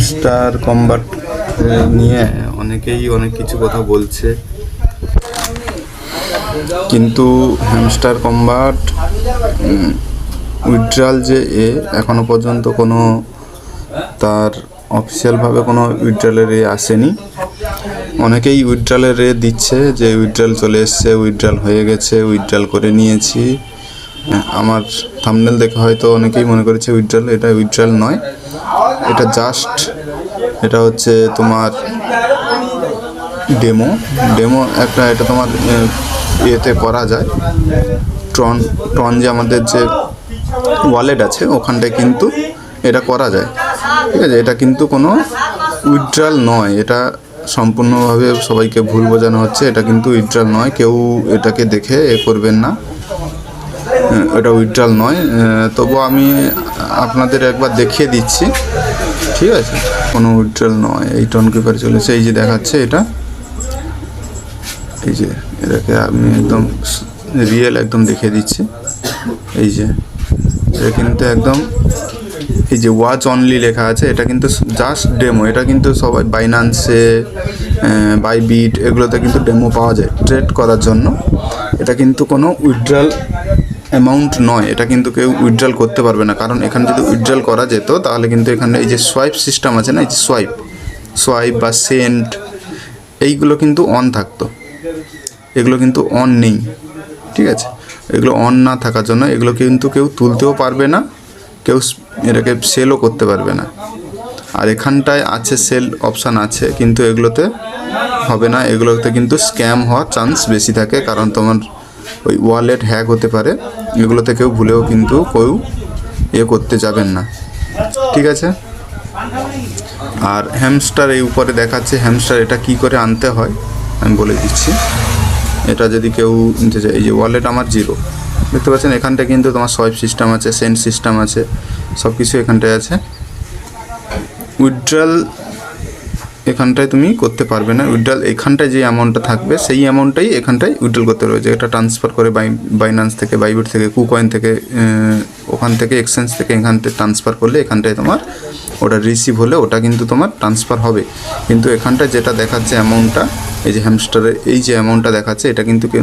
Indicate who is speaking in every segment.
Speaker 1: Hamster combat নিয়ে অনেকেই অনেক কিছু কথা বলছে, কিন্তু হ্যামস্টার কম্বাট উইথড্রয়াল যে এখনো পর্যন্ত কোনো তার অফিসিয়ালভাবে কোনো উইথড্রয়ালের আসেনি। অনেকেই উইথড্রয়ালের দিচ্ছে যে উইথড্রয়াল চলে এসছে, উইথড্রয়াল হয়ে গেছে, উইথড্রয়াল করে নিয়েছি। আমার থাম্বনেল দেখে হয়তো অনেকেই মনে করেছে উইথড্রয়াল, এটা উইথড্রয়াল নয়, এটা জাস্ট এটা হচ্ছে তোমার ডেমো একটা। এটা তোমার ইয়েতে করা যায়, ট্রন যে আমাদের যে ওয়ালেট আছে ওখানটায় কিন্তু এটা করা যায়, ঠিক আছে। এটা কিন্তু কোনো উইথড্রয়াল নয়, এটা সম্পূর্ণভাবে সবাইকে ভুল বোঝানো হচ্ছে। এটা কিন্তু উইথড্রয়াল নয়, কেউ এটাকে দেখে করবেন না, এটা উইথড্রয়াল নয়। তবু আমি আপনাদের একবার দেখিয়ে দিচ্ছি, ঠিক আছে। কোনো উইথড্রয়াল নয়। এই টন কিপারে চলেছে, এই যে দেখাচ্ছে এটা, এই যে এটাকে আমি একদম রিয়েল একদম দেখিয়ে দিচ্ছি। এই যে এটা কিন্তু একদম, এই যে ওয়াচ অনলি লেখা আছে, এটা কিন্তু জাস্ট ডেমো। এটা কিন্তু সবাই বাইন্যান্সে, বাইবিট এগুলোতে কিন্তু ডেমো পাওয়া যায় ট্রেড করার জন্য। এটা কিন্তু কোনো উইথড্রয়াল অ্যামাউন্ট নয়, এটা কিন্তু কেউ উইথড্রয়াল করতে পারবে না। কারণ এখানে যদি উইথড্রয়াল করা যেত তাহলে কিন্তু এখানে এই যে সোয়াইপ সিস্টেম আছে না, এই যে সোয়াইপ বা সেন্ট, এইগুলো কিন্তু অন থাকতো, এগুলো কিন্তু অন নেই, ঠিক আছে। এগুলো অন না থাকার জন্য এগুলো কিন্তু কেউ তুলতেও পারবে না, কেউ এটাকে সেলও করতে পারবে না। আর এখানটায় আছে সেল অপশান আছে, কিন্তু এগুলোতে হবে না। এগুলোতে কিন্তু স্ক্যাম হওয়ার চান্স বেশি থাকে, কারণ তোমার ওই ওয়ালেট হ্যাক হতে পারে। এগুলোতে কেউ ভুলেও কিন্তু কেউ করতে যাবেন না, ঠিক আছে। আর হ্যামস্টার এই উপরে দেখাচ্ছে, হ্যামস্টার এটা কি করে আনতে হয় আমি বলে দিচ্ছি। এটা যদি কেউ নিতে চায়, এই যে ওয়ালেট আমার 0 দেখতে পাচ্ছেন, এখানটায় কিন্তু তোমার সোয়াইপ সিস্টেম আছে, সেন্ড সিস্টেম আছে, সব কিছু এখানটায় আছে। উইথড্রয়াল এখানটায় তুমি করতে পারবে না। উইথড্রয়াল এখানটায় যে অ্যামাউন্টটা থাকবে সেই অ্যামাউন্টটাই এখানটায় উইথড্রয়াল করতে পারবে। যে এটা ট্রান্সফার করে বাইন্যান্স থেকে, বাইবিট থেকে, কুকয়েন থেকে, ওখান থেকে এক্সচেঞ্জ থেকে এখানটায় ট্রান্সফার করলে এখানটায় তোমার ওটা রিসিভ হলে ওটা কিন্তু তোমার ট্রান্সফার হবে। কিন্তু এখানটায় যেটা দেখাচ্ছে অ্যামাউন্টটা, এই যে হ্যামস্টারের এই যে অ্যামাউন্টটা দেখাচ্ছে, এটা কিন্তু কেউ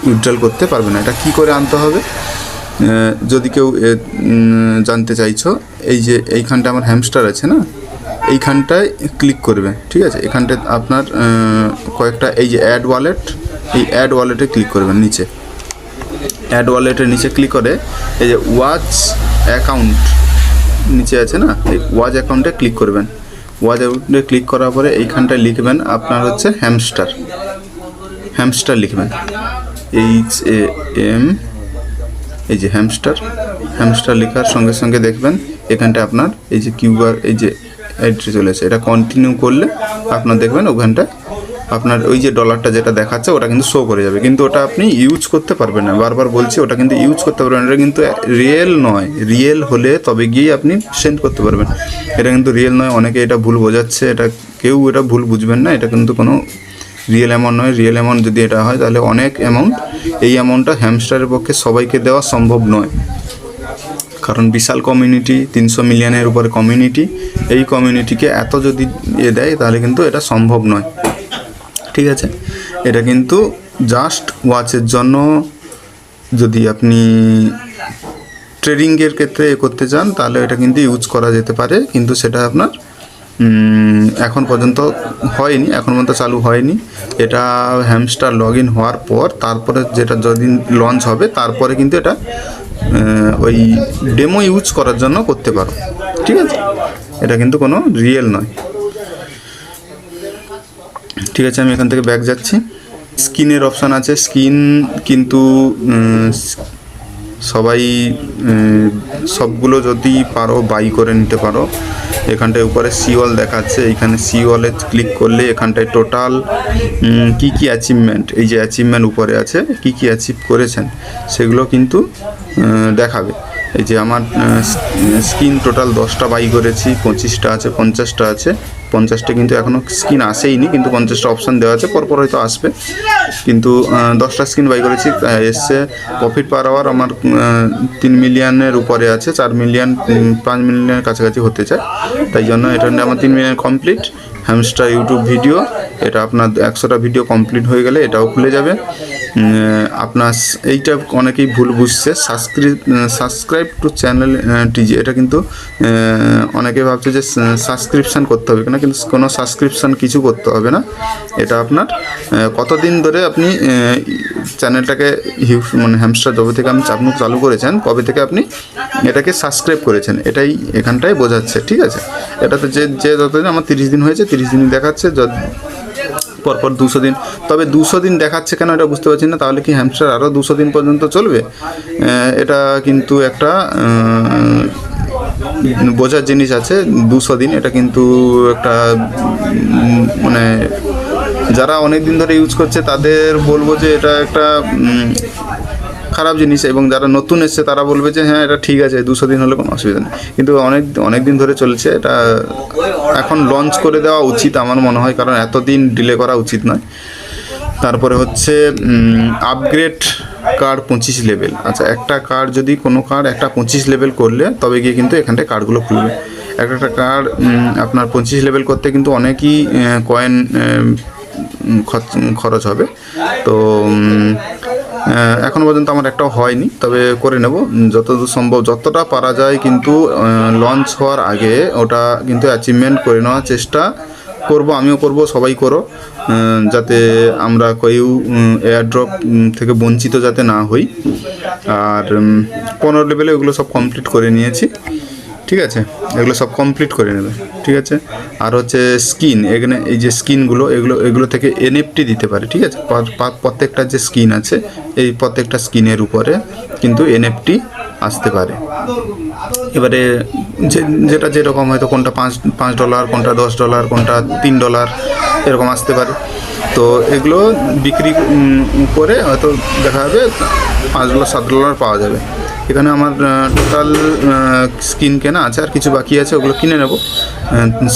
Speaker 1: উইথড্রয়াল করতে পারবে না। এটা কি করে আনতে হবে যদি কেউ জানতে চাইছো, এই যে এইখানটা আমার হ্যামস্টার আছে না, এইখানটায় ক্লিক করবে, ঠিক আছে। এখানটায় আপনার কয়েকটা, এই যে অ্যাড ওয়ালেট, এই অ্যাড ওয়ালেটে ক্লিক করবেন। নিচে অ্যাড ওয়ালেটের নিচে ক্লিক করে এই যে ওয়াচ অ্যাকাউন্ট নিচে আছে না, এই ওয়াচ অ্যাকাউন্টে ক্লিক করবেন। ওয়াচ অ্যাকাউন্টে ক্লিক করার পরে এইখানটায় লিখবেন আপনার হচ্ছে হ্যামস্টার লিখবেন, HAM, এই যে হ্যামস্টার লেখার সঙ্গে সঙ্গে দেখবেন এখানটায় আপনার এই যে কিউআর, এই যে এন্ট্রি চলেছে। এটা কন্টিনিউ করলে আপনার দেখবেন ওখানটায় আপনার ওই যে ডলারটা যেটা দেখাচ্ছে ওটা কিন্তু শো করে যাবে, কিন্তু ওটা আপনি ইউজ করতে পারবেন না। বারবার বলছি, ওটা কিন্তু ইউজ করতে পারবেন না, এটা কিন্তু রিয়েল নয়। রিয়েল হলে তবে গিয়ে আপনি সেন্ড করতে পারবেন, এটা কিন্তু রিয়েল নয়। অনেকে এটা ভুল বোঝাচ্ছে, এটা কেউ এটা ভুল বুঝবেন না, এটা কিন্তু কোনো রিয়েল অ্যামাউন্ট নয়। রিয়েল অ্যামাউন্ট যদি এটা হয় তাহলে অনেক অ্যামাউন্ট, এই অ্যামাউন্টটা হ্যামস্টারের পক্ষে সবাইকে দেওয়া সম্ভব নয়, কারণ বিশাল কমিউনিটি, 300 মিলিয়নের উপরে কমিউনিটি। এই কমিউনিটিকে এত যদি দেয় তাহলে কিন্তু এটা সম্ভব নয়, ঠিক আছে। এটা কিন্তু জাস্ট ওয়াচের জন্য, যদি আপনি ট্রেডিংয়ের ক্ষেত্রে করতে চান তাহলে এটা কিন্তু ইউজ করা যেতে পারে, কিন্তু সেটা আপনার এখন পর্যন্ত হয়নি, এখন পর্যন্ত চালু হয়নি। এটা হ্যামস্টার লগ ইন হওয়ার পর তারপরে যেটা যদিন লঞ্চ হবে তারপরে কিন্তু এটা ওই ডেমো ইউজ করার জন্য করতে পারো, ঠিক আছে। এটা কিন্তু কোনো রিয়েল নয়, ঠিক আছে। আমি এখান থেকে ব্যাক যাচ্ছি। স্কিনের অপশান আছে, স্কিন কিন্তু সবাই সবগুলো যদি পারো বাই করে নিতে পারো। এখানটায় উপরে সিওয়াল দেখাচ্ছে, এইখানে সিওয়ালে ক্লিক করলে এখানটায় টোটাল কি কি অ্যাচিভমেন্ট, এই যে অ্যাচিভমেন্ট উপরে আছে, কি কি অ্যাচিভ করেছেন সেগুলো কিন্তু দেখাবে। এই যে আমার স্কিন টোটাল 10টা বাই করেছি, 25টা আছে, 50টা আছে। 50টা কিন্তু এখনও স্কিন আসেইনি, কিন্তু 50টা অপশান দেওয়া আছে, পরপর হয়তো আসবে। কিন্তু 10টা স্কিন বাই করেছি, এসছে। প্রফিট পার আওয়ার আমার 3 মিলিয়নের উপরে আছে, 4 মিলিয়ন 5 মিলিয়নের কাছাকাছি হতে চায়, তাই জন্য এটা আমার 3 million complete. Hamster YouTube video, এটা আপনার 100টা ভিডিও কমপ্লিট হয়ে গেলে এটাও খুলে যাবে। আপনার এইটা অনেকেই ভুল বুঝছে, সাবস্ক্রাইব টু চ্যানেল টিজি, এটা কিন্তু অনেকে ভাবছে যে সাবস্ক্রিপশান করতে হবে কিনা, কিন্তু কোনো সাবস্ক্রিপশান কিছু করতে হবে না। এটা আপনার কতদিন ধরে আপনি চ্যানেলটাকে মানে হ্যামস্টার যবে থেকে আপনি চালু করেছেন, কবে থেকে আপনি এটাকে সাবস্ক্রাইব করেছেন, এটাই এখানটায় বোঝাচ্ছে। ঠিক আছে, এটাতে যে যতদিন আমার 30 দিন হয়েছে, 30 দিনই দেখাচ্ছে, পরপর 200 দিন। তবে 200 দিন দেখাচ্ছে কেন এটা বুঝতে পারছি না। তাহলে কি হ্যামস্টার আরও 200 দিন পর্যন্ত চলবে? এটা কিন্তু একটা বোঝার জিনিস আছে। 200 দিন এটা কিন্তু একটা মানে যারা অনেক দিন ধরে ইউজ করছে তাদের বলবো যে এটা একটা খারাপ জিনিস, এবং যারা নতুন এসছে তারা বলবে যে হ্যাঁ এটা ঠিক আছে, 200 দিন হলে কোনো অসুবিধা নেই। কিন্তু অনেক দিন ধরে চলছে, এটা এখন লঞ্চ করে দেওয়া উচিত আমার মনে হয়, কারণ এতদিন ডিলে করা উচিত নয়। তারপরে হচ্ছে আপগ্রেড কার্ড 25 লেভেল। আচ্ছা, একটা কার্ড যদি কোনো কার্ড একটা 25 লেভেল করলে তবে গিয়ে কিন্তু এখানটায় কার্ডগুলো খুলবে। একটা কার্ড আপনার 25 লেভেল করতে কিন্তু অনেকই কয়েন খরচ হবে। তো এখনও পর্যন্ত আমার একটাও হয়নি, তবে করে নেব যতদূর সম্ভব, যতটা পারা যায়। কিন্তু লঞ্চ হওয়ার আগে ওটা কিন্তু অ্যাচিভমেন্ট করে নেওয়ার চেষ্টা করব, আমিও করব, সবাই করো, যাতে আমরা কেউ এয়ারড্রপ থেকে বঞ্চিত যাতে না হই। আর 15 লেভেলে এগুলো সব কমপ্লিট করে নিয়েছি। ঠিক আছে, এগুলো সব কমপ্লিট করে নেবে। ঠিক আছে, আর হচ্ছে স্কিন, এখানে এই যে স্কিনগুলো এগুলো থেকে এনএফটি দিতে পারে। ঠিক আছে, প্রত্যেকটা যে স্কিন আছে এই প্রত্যেকটা স্কিনের উপরে কিন্তু এনএফটি আসতে পারে। এবারে যেটা যেরকম হয়তো কোনটা $5, কোনটা $10, কোনটা $3 এরকম আসতে পারে। তো এগুলো বিক্রি করে হয়তো দেখা যাবে $5 $7 পাওয়া যাবে। এখানে আমার টোটাল স্কিন কেনা আছে, আর কিছু বাকি আছে, ওগুলো কিনে নেব।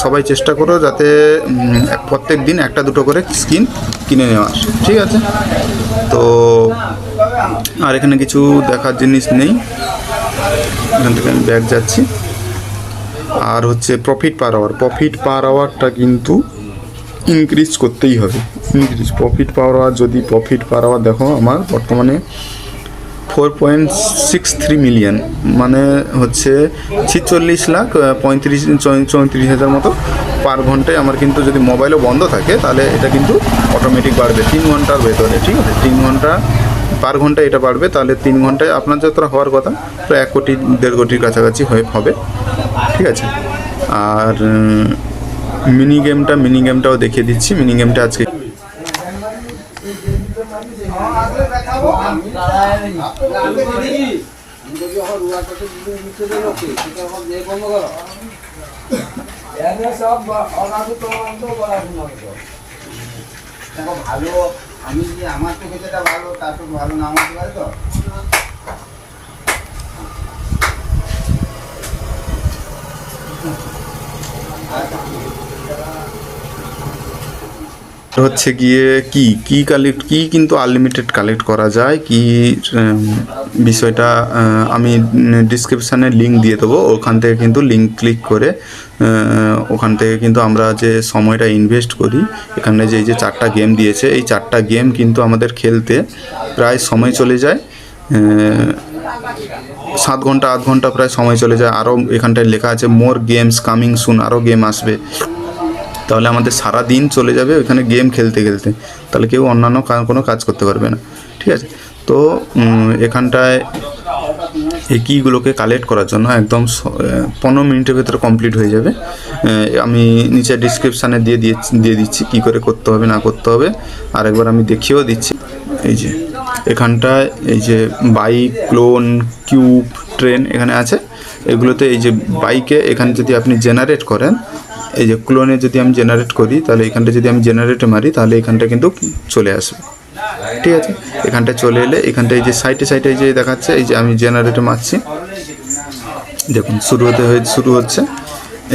Speaker 1: সবাই চেষ্টা করো যাতে প্রত্যেক দিন একটা দুটো করে স্কিন কিনে নেওয়ার। ঠিক আছে, তো আর এখানে কিছু দেখার জিনিস নেই, এখান থেকে আমি ব্যাক যাচ্ছি। আর হচ্ছে প্রফিট পার আওয়ারটা কিন্তু ইনক্রিজ করতেই হবে। প্রফিট পার আওয়ার দেখো আমার বর্তমানে 4.63 মিলিয়ন, মানে হচ্ছে 46,34,000 মতো পার ঘন্টায় আমার কিন্তু, যদি মোবাইলও বন্ধ থাকে তাহলে এটা কিন্তু অটোমেটিক বাড়বে 3 ঘন্টার ভেতরে। ঠিক আছে, 3 ঘন্টা পার ঘন্টায় এটা বাড়বে, তাহলে 3 ঘন্টায় আপনার যতটা হওয়ার কথা প্রায় 1 কোটি 1.5 কোটির কাছাকাছি হবে। ঠিক আছে, আর মিনি গেমটাও দেখিয়ে দিচ্ছি। মিনি গেমটা আজকে
Speaker 2: ভালো, আমি যে আমার চোখে যেটা ভালো তার তো ভালো নাম হতে পারে।
Speaker 1: তো হচ্ছে গিয়ে কি কিন্তু আনলিমিটেড কালেক্ট করা যায়, কি বিষয়টা আমি ডিসক্রিপশানে লিঙ্ক দিয়ে দেবো, ওখান থেকে কিন্তু লিঙ্ক ক্লিক করে ওখান থেকে কিন্তু আমরা যে সময়টা ইনভেস্ট করি, এখানে যে এই যে 4টা গেম দিয়েছে, এই 4টা গেম কিন্তু আমাদের খেলতে প্রায় সময় চলে যায় 7 ঘন্টা 8 ঘন্টা প্রায় সময় চলে যায়। আরও এখানটায় লেখা আছে মোর গেমস কামিং সুন, আরও গেম আসবে। তাহলে আমাদের সারা দিন চলে যাবে ওইখানে গেম খেলতে, তাহলে কেউ অন্যান্য কোনো কাজ করতে পারবে না। ঠিক আছে, তো এখানটায় এই কীগুলোকে কালেক্ট করার জন্য একদম 15 মিনিটের ভেতরে কমপ্লিট হয়ে যাবে। আমি নিচে ডিসক্রিপশানে দিয়ে দিচ্ছি কী করে করতে হবে না করতে হবে, আর একবার আমি দেখিয়েও দিচ্ছি। এই যে এখানটায় এই যে বাইক, ক্লোন, কিউব, ট্রেন এখানে আছে। এগুলোতে এই যে বাইকে এখানে যদি আপনি জেনারেট করেন, এই যে ক্লোনে যদি আমি জেনারেট করি, তাহলে এখানটা যদি আমি জেনারেটে মারি তাহলে এখানটা কিন্তু চলে আসবে। ঠিক আছে, এখানটায় চলে এলে এখানটায় এই যে সাইডে যে দেখাচ্ছে, এই যে আমি জেনারেটে মারছি, দেখুন শুরু হচ্ছে।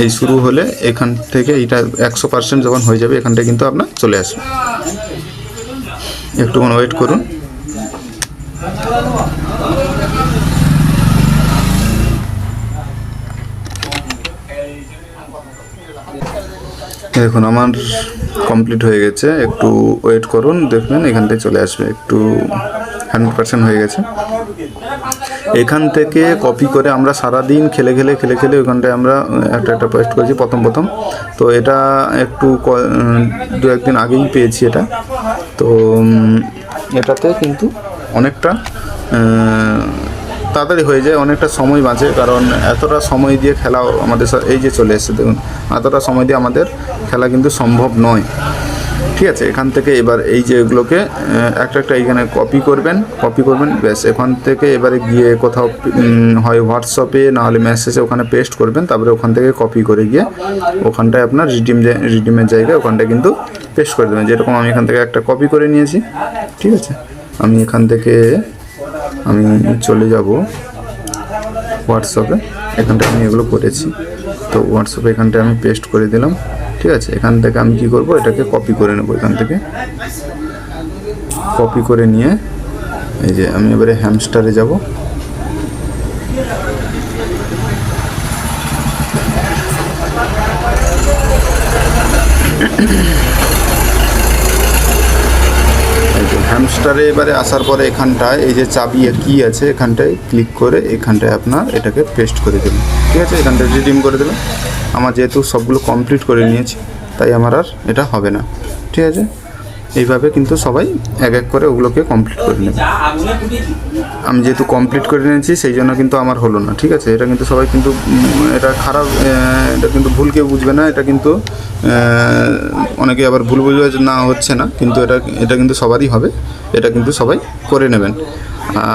Speaker 1: এই শুরু হলে এখান থেকে এইটা 100% যখন হয়ে যাবে এখানটা কিন্তু আপনার চলে আসবে। একটুক্ষণ ওয়েট করুন। দেখুন আমার কমপ্লিট হয়ে গেছে, একটু ওয়েট করুন, দেখবেন এখানটায় চলে আসবে। একটু 100% হয়ে গেছে। এখান থেকে কপি করে আমরা সারাদিন খেলে ওখানটায় আমরা একটা পোস্ট করেছি প্রথম। তো এটা একটু 2-1 দিন আগেই পেয়েছি এটা। তো এটাতে কিন্তু অনেকটা তাড়াতাড়ি হয়ে যায়, অনেকটা সময় বাঁচে। কারণ এতটা সময় দিয়ে খেলা আমাদের এই যে চলে এসেছে দেখুন, এতটা সময় দিয়ে আমাদের খেলা কিন্তু সম্ভব নয়। ঠিক আছে, এখান থেকে এবার এই যে এগুলোকে একটা এইখানে কপি করবেন ব্যাস। এখান থেকে এবারে গিয়ে কোথাও হয় হোয়াটসঅ্যাপে না হলে মেসেজে ওখানে পেস্ট করবেন, তারপরে ওখান থেকে কপি করে গিয়ে ওখানটায় আপনার রিডিমের জায়গায় ওখানটায় কিন্তু পেস্ট করে দেবেন। যেরকম আমি এখান থেকে একটা কপি করে নিয়েছি। ঠিক আছে, আমি এখান থেকে আমি চলে যাব হোয়াটসঅ্যাপে। এখানটায় আমি এগুলো করেছি, তো হোয়াটসঅ্যাপে এখানটায় আমি পেস্ট করে দিলাম। ঠিক আছে, এখান থেকে আমি কি করব, এটাকে কপি করে নেব। এখান থেকে কপি করে নিয়ে এই যে আমি এবারে হ্যামস্টারে যাব। হ্যামস্টারে এবারে আসার পরে এখানটায় এই যে চাবি কি আছে এখানটায় ক্লিক করে এখানটায় আপনার এটাকে পেস্ট করে দেবেন। ঠিক আছে, এখানটায় রিডিম করে দেবেন। আমার যেহেতু সবগুলো কমপ্লিট করে নিয়েছি তাই আমার আর এটা হবে না। ঠিক আছে, এইভাবে কিন্তু সবাই এক করে ওগুলোকে কমপ্লিট করে নেবে। আমি যেহেতু কমপ্লিট করে নিয়েছি সেই জন্য কিন্তু আমার হলো না। ঠিক আছে, এটা কিন্তু সবাই কিন্তু এটা খারাপ, এটা কিন্তু ভুল কেউ বুঝবে না। এটা কিন্তু অনেকে আবার ভুল বুঝবে যে না হচ্ছে না, কিন্তু এটা কিন্তু সবারই হবে। এটা কিন্তু সবাই করে নেবেন।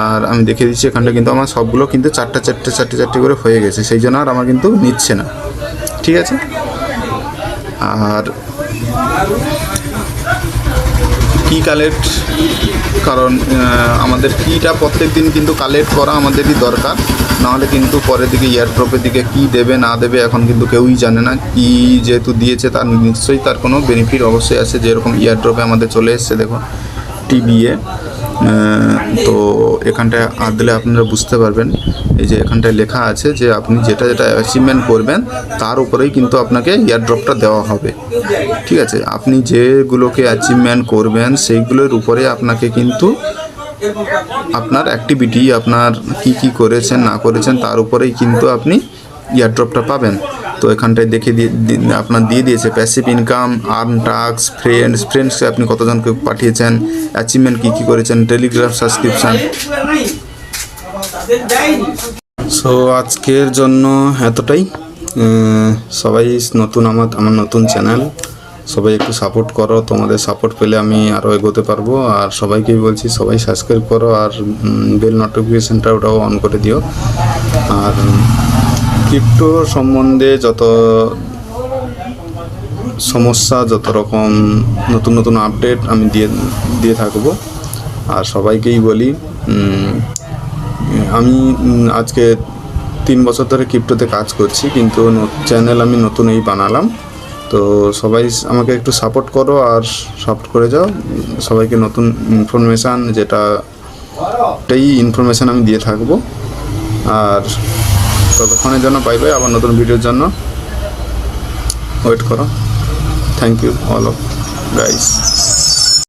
Speaker 1: আর আমি দেখিয়ে দিচ্ছি এখানটা কিন্তু আমার সবগুলো কিন্তু চারটে করে হয়ে গেছে, সেই জন্য আর আমার কিন্তু নিচ্ছে না। ঠিক আছে, আর কি কালেক্ট, কারণ আমাদের কিটা প্রত্যেক দিন কিন্তু কালেক্ট করা আমাদেরই দরকার, নাহলে কিন্তু পরের দিকে ইয়ারড্রপের দিকে কি দেবে না দেবে এখন কিন্তু কেউই জানে না। কি যেহেতু দিয়েছে তার নিশ্চয়ই তার কোনো বেনিফিট অবশ্যই আছে। যেরকম ইয়ারড্রপে আমাদের চলে এসছে দেখুন টিবিএ, তো এখানটায় হাত দিলে আপনারা বুঝতে পারবেন। এই যে এখানটায় লেখা আছে যে আপনি যেটা অ্যাচিভমেন্ট করবেন তার উপরেই কিন্তু আপনাকে ইয়ারড্রপটা দেওয়া হবে। ঠিক আছে, আপনি যেগুলোকে অ্যাচিভমেন্ট করবেন সেইগুলোর উপরে আপনাকে কিন্তু আপনার অ্যাক্টিভিটি, আপনার কি করেছেন না করেছেন তার উপরেই কিন্তু আপনি ইয়ারড্রপটা পাবেন। তো এখানটায় দেখে আপনার দিয়ে দিয়েছে প্যাসিভ ইনকাম, আর্ন টাস্ক, ফ্রেন্ডসকে আপনি কতজনকে পাঠিয়েছেন, অ্যাচিভমেন্ট কী করেছেন, টেলিগ্রাম সাবস্ক্রিপশান। সো আজকের জন্য এতটাই। সবাই নতুন, আমার নতুন চ্যানেল, সবাই একটু সাপোর্ট করো। তোমাদের সাপোর্ট পেলে আমি আরও এগোতে পারবো। আর সবাইকেই বলছি সবাই সাবস্ক্রাইব করো আর বেল নোটিফিকেশানটা ওটাও অন করে দিও। আর ক্রিপ্টো সম্বন্ধে যত সমস্যা, যত রকম নতুন আপডেট আমি দিয়ে থাকবো। আর সবাইকেই বলি, আমি আজকে 3 বছর ধরে ক্রিপ্টোতে কাজ করছি, কিন্তু চ্যানেল আমি নতুন এই বানালাম। তো সবাই আমাকে একটু সাপোর্ট করো আর সাপোর্ট করে যাও। সবাইকে নতুন ইনফরমেশান যেটাই ইনফরমেশান আমি দিয়ে থাকবো। আর ততক্ষণের জন্য বাই বাই, আবার নতুন ভিডিওর জন্য ওয়েট করো। Thank you all of guys.